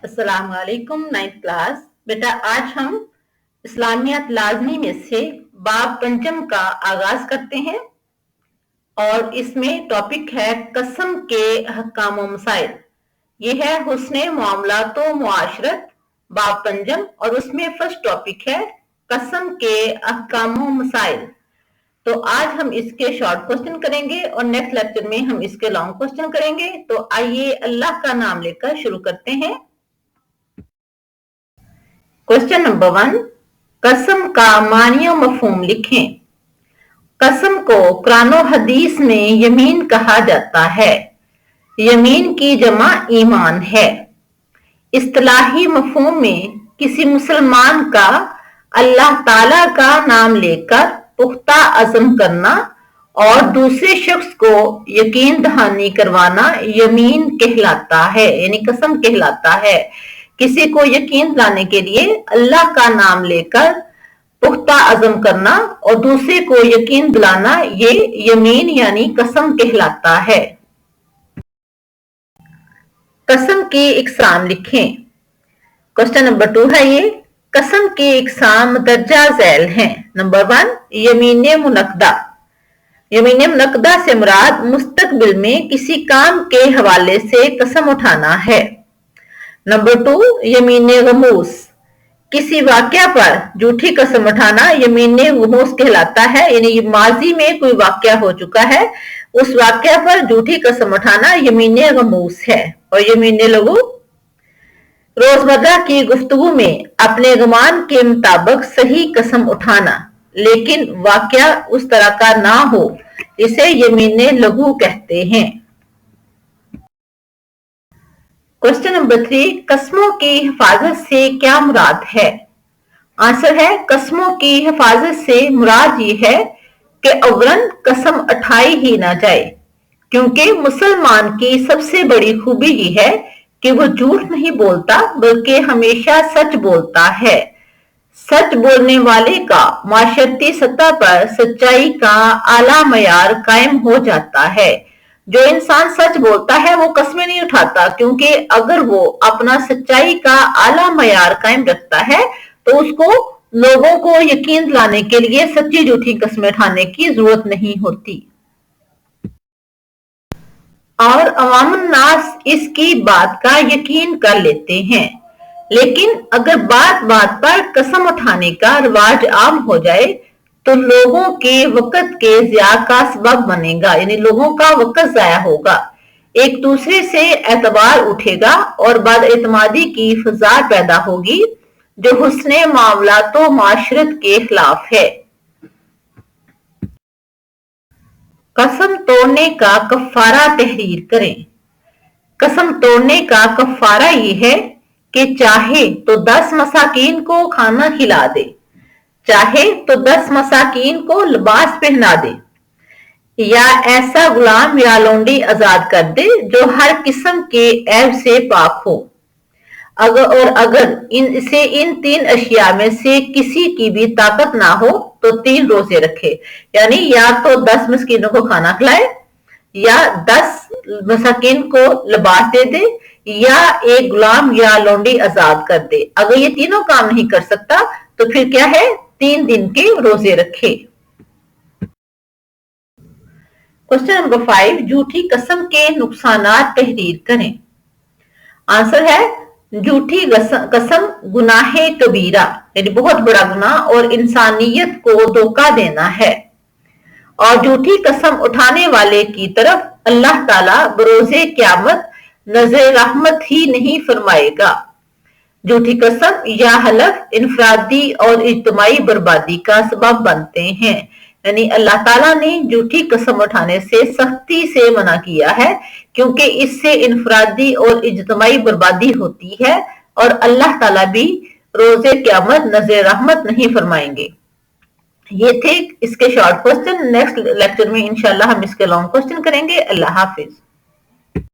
अस्सलाम वालेकुम। 9th class. बेटा आज हम इस्लामियात लाजमी में से बाब पंचम का आगाज करते हैं और इसमें टॉपिक है कसम के हकाम व मसाइल। ये है हुस्ने मामलात व मुआशरत बाब पंचम और उसमें फर्स्ट टॉपिक है कसम के हकाम व मसाइल। तो आज हम इसके शॉर्ट क्वेश्चन करेंगे और नेक्स्ट लेक्चर में हम इसके लॉन्ग क्वेश्चन करेंगे। तो आइए अल्लाह का नाम लेकर शुरू करते हैं। क्वेश्चन नंबर 1, कसम का मानी और मफहूम लिखें। कसम को कुरान और हदीस में यमीन कहा जाता है। यमीन की जमा ईमान है। इस्तिलाही मफहूम में किसी मुसलमान का अल्लाह ताला का नाम लेकर पुख्ता अज़म करना और दूसरे शख्स को यकीन दहानी करवाना यमीन कहलाता है, यानी कसम कहलाता है। किसी को यकीन दिलाने के लिए अल्लाह का नाम लेकर पुख्ता अज़म करना और दूसरे को यकीन दिलाना ये यमीन यानी कसम कहलाता है। कसम की इकसाम लिखें। क्वेश्चन नंबर 2 है ये। कसम की इकसाम दर्जा झैल हैं। नंबर 1, यमीन मुनक्दा। यमीन मुनक्दा से मुराद मुस्तकबिल में किसी काम के हवाले से कसम उठाना है। नंबर 2, यमीन गमूस। किसी वाक़या पर झूठी कसम उठाना यमीन गमूस कहलाता है, यानी माजी में कोई वाक़या हो चुका है, उस वाक़या पर झूठी कसम उठाना यमीन गमूस है। और यमीन लगू रोजमर्रा की गुफ्तगू में अपने गुमान के मुताबिक सही कसम उठाना, लेकिन वाक़या उस तरह का ना हो, इसे यमीन लघु कहते हैं। क्वेश्चन नंबर 3, कसमों की हिफाजत से क्या मुराद है? आंसर है कसमों की हिफाजत से मुराद ये है कि अवरन कसम उठाई ही ना जाए, क्योंकि मुसलमान की सबसे बड़ी खूबी ये है कि वो झूठ नहीं बोलता बल्कि हमेशा सच बोलता है। सच बोलने वाले का माशरती सतह पर सच्चाई का आला मयार कायम हो जाता है। जो इंसान सच बोलता है वो कस्में नहीं उठाता, क्योंकि अगर वो अपना सच्चाई का आला मयार कायम रखता है तो उसको लोगों को यकीन दिलाने के लिए सच्ची झूठी कस्में उठाने की जरूरत नहीं होती। और अवामुन नास इसकी बात का यकीन कर लेते हैं, लेकिन अगर बात बात पर कसम उठाने का रिवाज आम हो जाए तो लोगों के वक्त के ज़िया का सबब बनेगा, यानी लोगों का वक्त ज़ाया होगा, एक दूसरे से एतबार उठेगा और बदएतमादी की फिजा पैदा होगी जो हुस्ने मामलात व माशरत के खिलाफ है। कसम तोड़ने का कफ़ारा तहरीर करें। कसम तोड़ने का कफ़ारा ये है कि चाहे तो 10 मसाकीन को खाना खिला दे, चाहे तो 10 मसाकीन को लिबास पहना दे, या ऐसा गुलाम या लौंडी आजाद कर दे जो हर किस्म के ऐब से पाक हो। अगर इन 3 अशिया में से किसी की भी ताकत ना हो तो 3 रोजे रखे, यानी या तो 10 मस्कीनों को खाना खिलाए, या 10 मसाकीन को लिबास दे दे, या एक गुलाम या लौंडी आजाद कर दे। अगर ये तीनों काम नहीं कर सकता तो फिर क्या है, 3 दिन के रोजे रखे। क्वेश्चन नंबर 5, झूठी कसम के नुकसानात तहरीर करें। आंसर है झूठी कसम गुनाहे कबीरा, यानी बहुत बड़ा गुनाह और इंसानियत को धोखा देना है। और झूठी कसम उठाने वाले की तरफ अल्लाह ताला बरोज़े क़यामत नज़र रहमत ही नहीं फरमाएगा। झूठी कसम या हलफ इनफरादी और इज्तिमाई बर्बादी का सबब बनते हैं, यानी अल्लाह ताला ने झूठी कसम उठाने से सख्ती से मना किया है, क्योंकि इससे इनफरादी और इज्तिमाई बर्बादी होती है और अल्लाह ताला भी रोज़े क़यामत नज़र रहमत नहीं फरमाएंगे। ये थे इसके शॉर्ट क्वेश्चन। नेक्स्ट लेक्चर में इंशाल्लाह हम इसके लॉन्ग क्वेश्चन करेंगे। अल्लाह हाफिज।